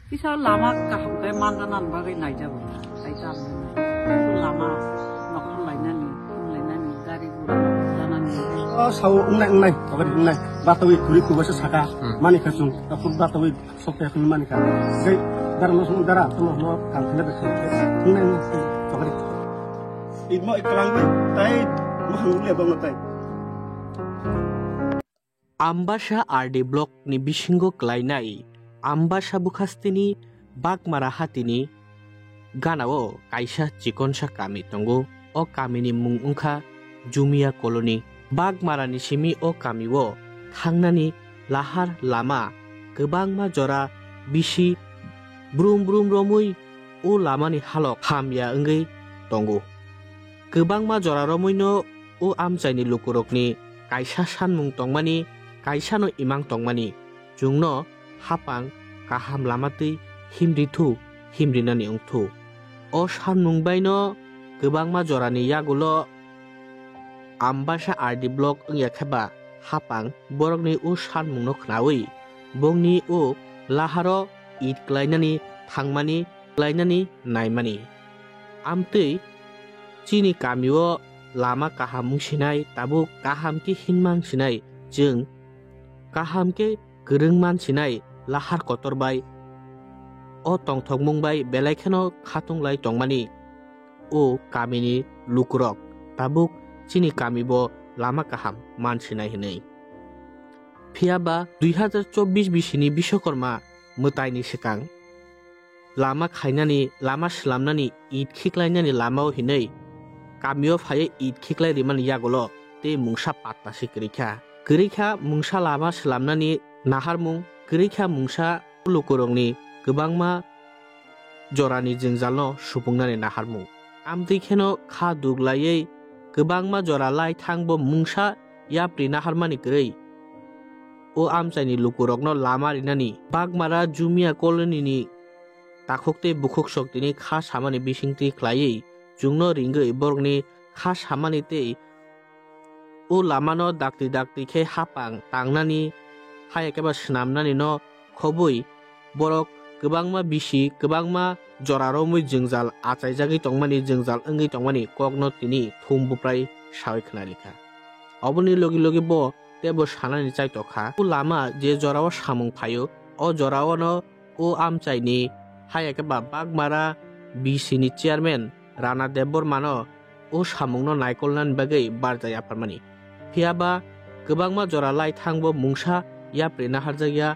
Bisa lama kaham kay mandanan bagay naijabo ay tama lama nakon lainani dari guru janani sau unai kabari unai batawi kuri ku basa saka mani khasung aku batawi sokya kun mani ka gai darno sung dara tumo no kan thina be unai kabari idmo ikalang bai tai mahangule bang tai Ambasha RD Block ni bisingo klainai Ambasha bukhastini bagmara hatini ganao kaisa chikonsa kami tongo o kamini mung ungkha Jumia Colony bagmara ni simi o kamiwo thangnani lahar lama gobangma jora bisi brum romui o lamani halok hamya ongoi tongo gobangma jora romuino o amchaini lukurokni kaisa sanmung tongmani kaisano imang tongmani jungno hapang kaham lamatui himrinani ongthu o sanmung baino gobangma jorani yagulo Ambasha RD Block ongya kheba hapang borokni o sanmungno khnawi bongni o laharo it klainani thangmani klainani naimani amtui chini kamio lama kahamung sinai tabu kahamki hinmang sinai jeng kahamke gerengman sinai lahar kotorbai o tongthokmung bai belaikhano khatunglai tongmani o kamini lukurok tabuk chini kamibo lama kaham mansinai hinai phiaba 2024 bisini bishokorma mutai sikang lama khainani lama slamnani it khiklainani lamao hinai kamio phaye it khiklai riman yagulo te mungsa patta sikirikha mungsa lama slamnani naharmung kirikha mungsa lukurongni gobangma jorani jengjalno supungnani naharmung amtui kheno kha duglaiei gobangma jora lai thangbo mungsa yapri naharmani kirei o amchaini lukurokno lama rinani bagmara Jumia Colony ni takhokte bukhok soktini kha samani bisingti khlaiei jungno ringgoi borokni kha samani tei o lamano dakti khe hapang tangnani hayakeba snamnani no khobui borok gobangma bisi gobangma joraromui jengjal achaijagi tongmani jengjal ongoi tongmani kokno tini thumbuprai sawai khnalikha oboni logi bo tebo sanani chaitokha o lama je jorao samung phayo o jorao no o amchaini hayakeba bagmara bisi ni chairman Rana Debbor mano o samungno naikolnan bagai barjai aparmani phiaba gobangma jora lai thangbo mungsa yapre naharjagya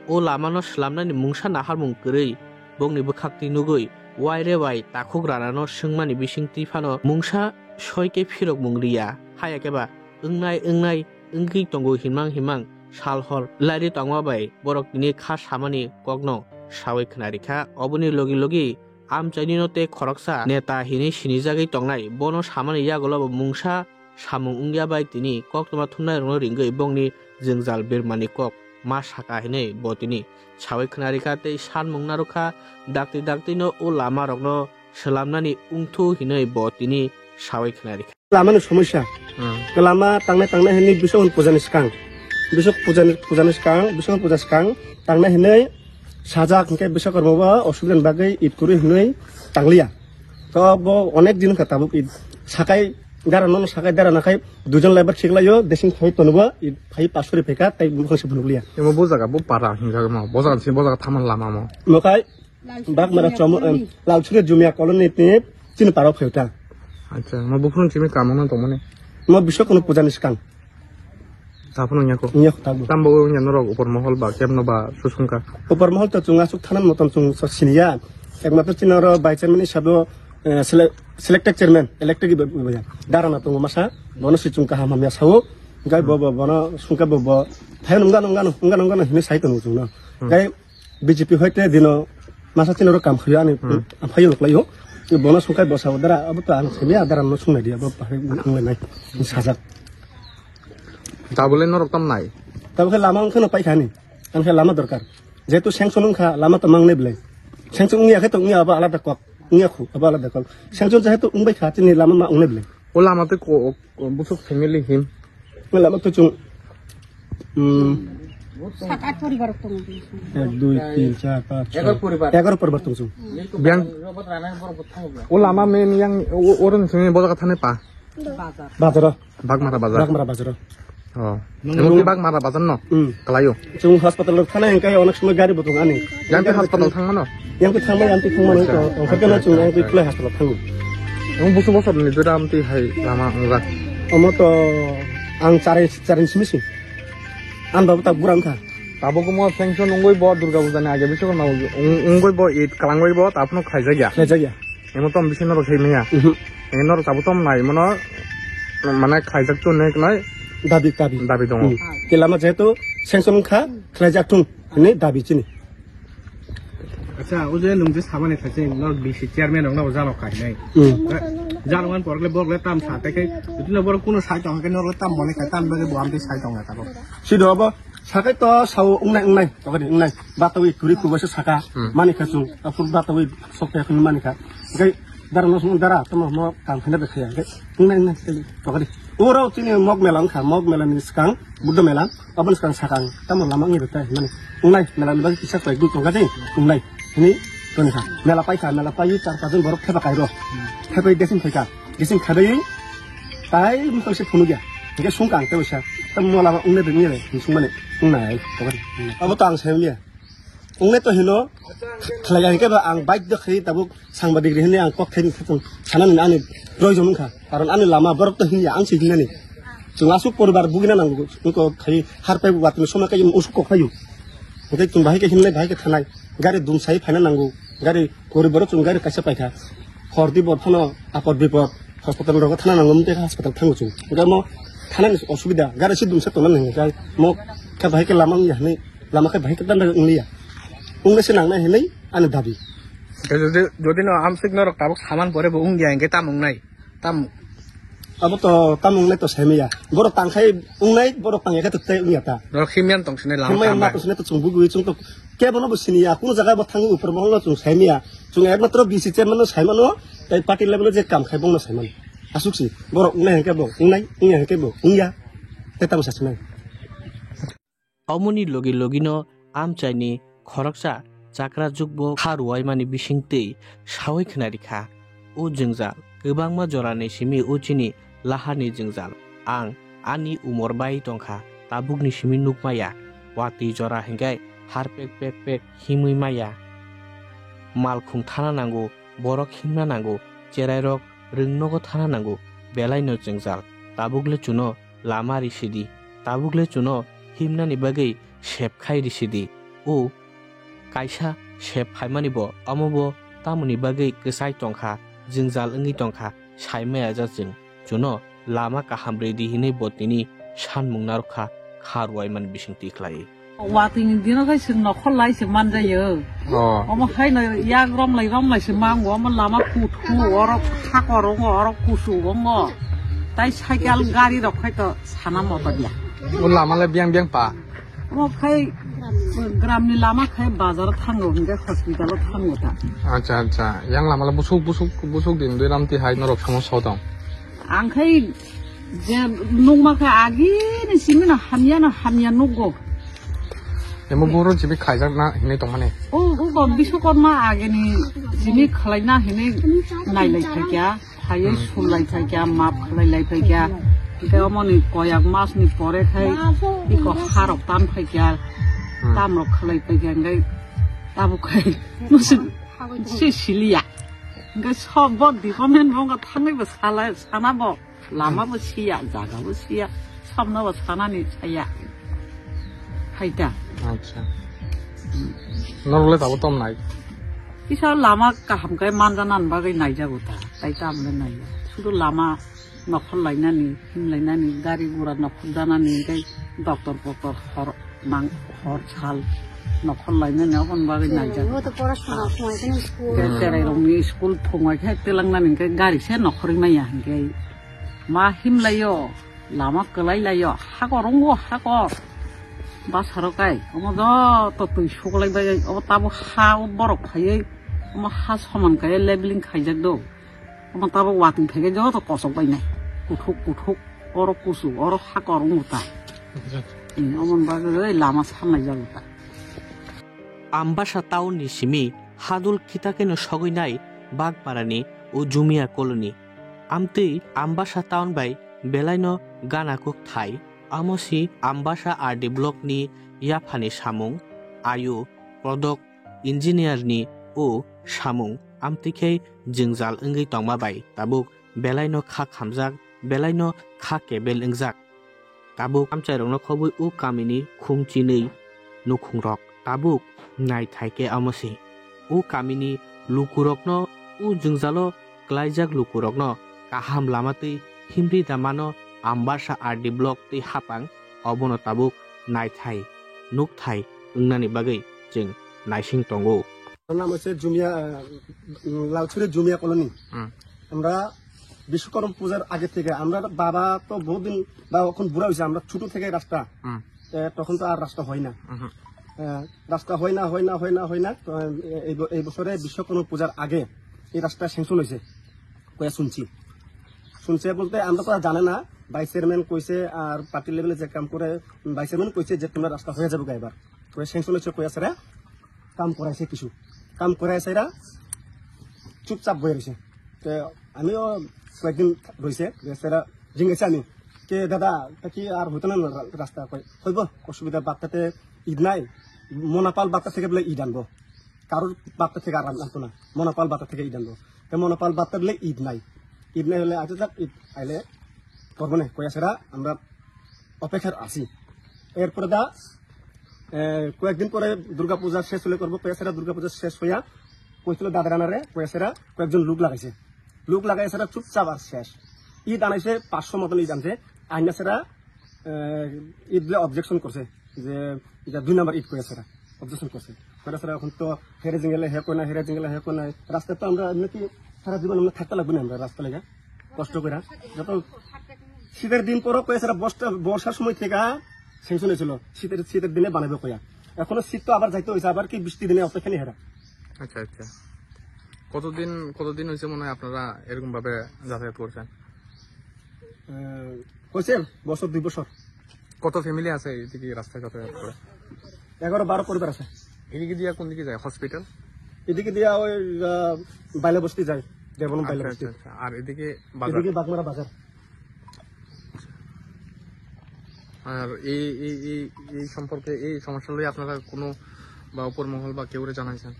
o lamano slamnani mungsa naharmung kirei bongni bukhakti nugui waire wai takhok ranano singmani bisingti phano mungsa soike phirok mungriya hayakeba ongnai onggi tongo himang salhor lairi tongma bai borok ni kha samani kokno sawai khnarikha oboni logi amchaini no te khoroksa neta hini sinijagi tongnai bono samani yagulo mungsa samung ungya bai tini koktoma thunai rong ringgoi bongni jengjal birmani kok ma saka hinai botini sawai khnarikha tei sanmung narokha dakti no o lama rokno selamnani ungthu hinai botini sawai khnarikha lama no somosya lama tangnai hini bisok pujani skang bisok pujani skang tangnai hinai sajak ke bisokkorma osulen bagai it kuri hinai tanglia to bo onek din kha tabuk it sakai Darano sakai darana kai dujon lebar chiklayo desing khoi tonuba phai pasuri pheka tai bukhangse bunuglia emo bojaga bo para hinga ma bojaga thaman lama mo mokai bagmara chom lausure Jumia Colony te chin paro pheuta acha ma bufrun chimi kamona tomone mo bisok kono puja niskang tapno nyako tabu tambo nyanoro upor mohol ba kemno ba susungka upor mohol to chunga suk thanan moton chung sinia ekmaत्र chinoro by chairman sabo selected chairman elected darana to masa bono sichungka hamamya sawo gai bobo bono sungka bobo thai nungga hine sai to nungna gai BJP hoite dino masa chinoro kam khriya ani phayo loklayo bono sungka bosawo dara abo to ang semia dara no sungna dia abo phaai nai sajak tabule norok tam nai tabukhe lama ongkhono paikhani angkhe lama dorkar jetu sengson ongkha lama to mangne blai sengson ongya khe to ongya aba alada kok ongya khu aba alada kok sengson jetu ongbai kha chini lama ma ongne blai o lama te ko busuk family him lama to chung 1 2 3 4 5 11 পরিবার দংছো biang ulama men yang orang sini bozak thane pa বাজার bagmara bazar রাগমারা বাজার oh emoti bagmara bazar no kelayu जों हास्पातालाव थानाय हेंखाय अनेक समय गारि बदं आनि yang ke hospital thangmano yang थांबाय आंथि थांबाय ओंखारगोन जों बे खुलाय हास्पातालाव थाङो emang busu bosor ni dura amti hai lama enggak अमत आं चारै सिमिसि आं बाबु ता बुरांखा tabo kumo sanction ungoi bo durga puja ni age bisu ma ungoi bo it kalangoi bo tapno khaija gya खायजा गया emotom bisino ro khemia enor tabutom nai mono mane khaijak tu nek nai दाबि dabi dong केलामा जेहेतु sanction खा खायजाथुं ने दाबि चिनि আচ্ছা ও যে লুমজে সাবানে থাকছে নর বিসি চেয়ারম্যান নর জানো কাই নাই জানোয়ান পরলে বগলে তাম সাতেকে যদি বড় কোন সাই টঙ্কা নর তাম মনে কাই তাম বলে বআমতে সাই টঙ্কা তাবো सिदो अब साकै त साउ उंनाय तगदि उंनाय बातवि थुरि खुबसो साका मानि खासुं अपुर बातवि सप्ताह खनि मानि खा गै दारनो सम दारा तम म काम खने देखया गै उंनाय तगदि ओराव तिनि मग मेलां खा मग मेलानि सिकां बुद्ध मेलां अबन सिकां साकां तम लामांनि बेताय माने उंनाय मेला लबा किसा पाइ दु तंगा दे उंनाय नि तनिखा मेला पाइ चार पाजन बरफ थेबा काइरो थेबै देसिन खादै ताइ मुखसे फुनु गया 이게 순간 때우샤 또 뭐라고 웅내도 니래 순간에 웅나야 거기 아무 땅 세우냐 웅내 또 해노 클라야니까 안 바이드 kh리 따부 상바디그리 했네 안 꽉해니 좀 하나는 안에 들어 주는 가 다른 안에 라마 버럭도 힘이 안 쓰기네 중아수 포르바 부기나 난고 그거 kh리 하르페부 같은 소마까지 우스고 가요 근데 좀 바이게 힘내 바이게 타나이 가리 둠사이 파나 난고 가리 고리 버럭 좀 가리 까셔 파이카 거디 버터너 아퍼 비버 하스파탈로 타나 난고 문제 하스파탈 탄거 좀 그러니까 뭐 थानाय असुबिदा गारि से दुमसे तोना नंगे गाय म का भाई के लामा हनै लामा के भाई के दंड उंलिया उंने से नांगना हनै आने दाबी যদি ন আম সিগনর তাবক সামান পরে বো উং গিয়া গে তাম উংনাই তাম अब तो तामुंगले तो सेमिया बर तांखाय उंनाय बर तांगे के तय उनियाता নর খিমিয়ান তংসনে লাম हम मा तो सने तो चुंबु गुइ चुं तो के बनो बसिनिया कुन जगह ब थांगु ऊपर महल चुं सेमिया चुं एकमात्र बीसी चेयरमैन साइमनो तै पार्टी लेवल जे काम खाय बंनो साइमन आसुक्सि बर उंनाय हेके बो उंनाय हेके बो उंया तै ताम सासनाय अमुनि लगी लगिनो आम चाइनि खरकसा चाक्रा जुगबो खारुवाय मानि बिसिंतै सावै खनारिखा उ जोंजाल गोबांमा जरानि सिमि उचिनि लाहानि जोंजाल आं आनि उमर बाय टंखा ताबुकनि सिमि नुकमाया वाति जरा हेंगाय हार पेक हिमै माया मालखुं थाना नांगौ बरक हिमना नांगौ चेरायरक रोंनगो थाना नांगौ बेलायनो जोंजाल ताबुकले चुनो लामा रिसिदि ताबुकले चुनो हिमनानि बागै सेबखाय रिसिदि उ कायसा सेब फायमानिबो अमबो तामुनि बागै गोसाय टंखा जोंजाल ओंगि टंखा सायमाया जाजों जुनो लामा काहामब्रेदि हिनै बतनि सानमुं नारखा खारवायमान बिसिंति खलायो वातिनि दिनो खायसो नखर लायसो मान जायो अमा खायनो याग रमलायसो मांगो अमा लामा कुथु अरक थाकरंग अरक कुसु गंग ताइ साइकेल गाड़ी रखाय तो साना मत दिया ulama biang pa अमा खाय ग्रामनि लामा खाय बाजार थांगो हिंगा हस्पिटालाव थांगो दा acha yang lama busuk din dui ramti hai norok समस्या दं आंखाय जे नंमाखा आगिनि सिमिना हामिया नगो emo boro jibi khaijak na hinai tong mane ओ बिश्वकर्मा आगेनि जिनि खलायना हेने नायलाय फायग्या हायै सुलाय फायग्या माप खलायलाय फायग्या बेमनि कयाक मासनि परे खाय इको हारक तान फायग्या तामरक खलाय फायग्या गै ताबु खाय नसे सिलिया गै सब डिपार्टमेन्ट बंग थांनायबो सानाबो लामाबो सिया जागाबो सिया सबनबो सानानि साया फायदा acha norole tabo tom nai किसा लामा गाहाम गाय मानजानान बागै नायजागौ दा ताइ तामले नायो सुदु लामा नखर लायनानि हिमलायनानि गारि गुरा नखर जानानि गाय डक्टर हर साल नखर लायनानि अबन बागै नायजागौ तो पराशना फुंगायनि स्कुल जेरै रंनि स्कुल फुंगायखाय तेलांनानि गाय गारिसे नखरै माया गाय मा हिमलायो लामा कलायलायो हागर बासारकाय अमा तो तुइ सुगलायबाय अमा ताबो हा बरक फायै अमा हा समान गाय लेबलिं खायजाक दो अमा ताबो वातिं फायगाय जतो कसक बायनाय कुथुक अर कुसु अर हाकर मुता অমন বাগে লামা সামলাই যাবো তা আমবাসা টাউনनि सिमी हादुल खिताकेनो सगैनाय बागपारानि उ जुमिया कलनी आमतै आमबासा टाउन बाय बेलायनो गानाकुक थाय आमसि आमबासा आरडि ब्लकनि याफानि सामुं आयु प्रडक्ट इन्जिनियारनि उ सामुं आमतिखे जिंजाल ओंगै तंमाबाय ताबुक बेलायनो खा खामजाक बेलायनो खा केबेल ओंजाक ताबुक आमचाइरंनो खबै उ कामिनि खुंचिनै नुखुंरक ताबुक नाय थाइके आमसि उ कामिनि लुकुरकनो उ जिंजालो क्लाइजाक लुकुरकनो काहाम लामातै हिमरि दामानो आमबासा आरडि ब्लक तै हापां अबनो ताबुक नाय थाइ नुक थाइ ओंनानि बागै जों नायसिं तंगौ নাম হচ্ছে জুমিয়া লালছড়ি জুমিয়া কলোনি আমরা বিশ্বকর্মা পূজার আগে থেকে আমরা বাবা তো বহুদিন বা এখন বুড়া হয়েছে আমরা ছোট থেকে রাস্তা তখন তো আর রাস্তা হয় না রাস্তা হয় না তো এই বছরে বিশ্বকর্মা পূজার আগে এই রাস্তা স্যাংশন হয়েছে কয়া শুনছে বলতে আমরা তো আর জানে না ভাইস চেয়ারম্যান কইছে আর পার্টি লেভেলে যে কাম করে ভাইস চেয়ারম্যান কইছে যে তোমার রাস্তা হয়ে যাবে এবার কয়া স্যাংশন হয়েছে কয়া সেরা কাম করাইছে কিছু কাম করাইছে এরা চুপচাপ বয়ে রয়েছে তো আমিও কয়েকদিন রয়েছে সেরা জিজ্ঞেসে আমি কে দাদা কি আর হইতো না রাস্তা হইব অসুবিধা বার্তাতে ঈদ নাই মনাপাল বার্তা থেকে বলে ঈদ আনবো কারোর বার্তা থেকে আর আনতো না মনাপাল বার্তা থেকে ঈদ আনবো মনাপাল বার্তা বলে ঈদ নাই হলে আজ যাক ঈদ আইলে করবো না কয়াছেরা আমরা অপেক্ষার আছি এরপরে দা কয়েকদিন পরে দুর্গাপূজা শেষ হলে করবো কয়াছেরা দুর্গাপূজা শেষ হইয়া কইছিল দাদারানারে কয়াছেরা কয়েকজন লোক লাগাইছেরা চুপচাপ আর শেষ ঈদ আনাইছে 500 মতন ঈদ আনছে আইনাছেরা ঈদ অবজেকশন করছে যে এটা 2 নম্বর ঈদ কয়াছেরা অবজেকশন করছে কয়াছেরা এখন তো হেরে জিঙ্গেলে হে কোনা রাস্তা তো আমরা এমনি কি সারা জীবন আমরা থাকতে লাগবে না আমরা রাস্তা লেগে কষ্ট করে যত শীতের দিন পরও কয়াছেরা বর্ষার সময় থেকে সেংশন হয়েছিল শীতের দিনে বানাবে কয়া এখনো শীত তো আবার যাইতে হয়েছে আবার কি বৃষ্টি দিনে অপেক্ষা নেই হেরা আচ্ছা আচ্ছা কতদিন হয়েছে মনে হয় আপনারা এরকম ভাবে যাতায়াত করছেন হয়েছে বছর 2 বছর কত ফ্যামিলি আছে এদিকে রাস্তায় যাতায়াত করে 11-12 পরিবার আছে এদিকে দিয়া কোন দিকে যায় হসপিটাল এদিকে দিয়া ওই বাইলে বস্তি যায় দেবনম বাইলে বস্তি আর এদিকে বাগমারা বাজার আর এই সম্পর্কে এই সমস্যা লই আপনারা কোনো বা উপর মহল বা কেউরে জানাইছেন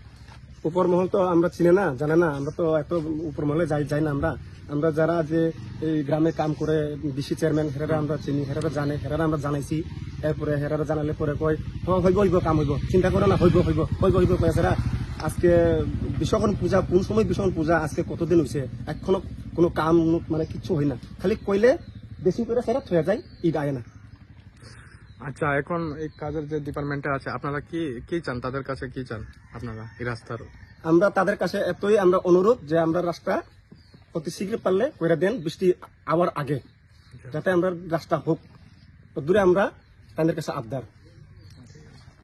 উপর মহল তো আমরা চিনি না জানে না আমরা তো এত উপর মহলে যাই না আমরা যারা যে এই গ্রামে কাম করে ডিসি চেয়ারম্যান হেরারা আমরা চিনি হেরারা জানে হেরারা আমরা জানাইছি এরপরে হেরারা জানালে পরে কয় হইব কাম হইব চিন্তা করে না হইব কয়েছেরা আজকে বিশ্বকর্মা পূজা কোন সময় বিশ্বকর্মা পূজা আজকে কতদিন হয়েছে এখনো কোনো কাম মানে কিচ্ছু হয় না খালি কইলে বেশি করে সেরা থয়ে যায় ঈদ আয় না আচ্ছা এখন এই কাজের যে ডিপার্টমেন্টে আছে আপনারা কি চান তাদের কাছে কি চান আপনারা এই রাস্তার আমরা তাদের কাছে এতই আমরা অনুরোধ যে আমরা রাস্তা অতি শীঘ্র পারলে কইরা দেন বৃষ্টি আবার আগে যাতে আমরা রাস্তা হোক দূরে আমরা তাদের কাছে আবদার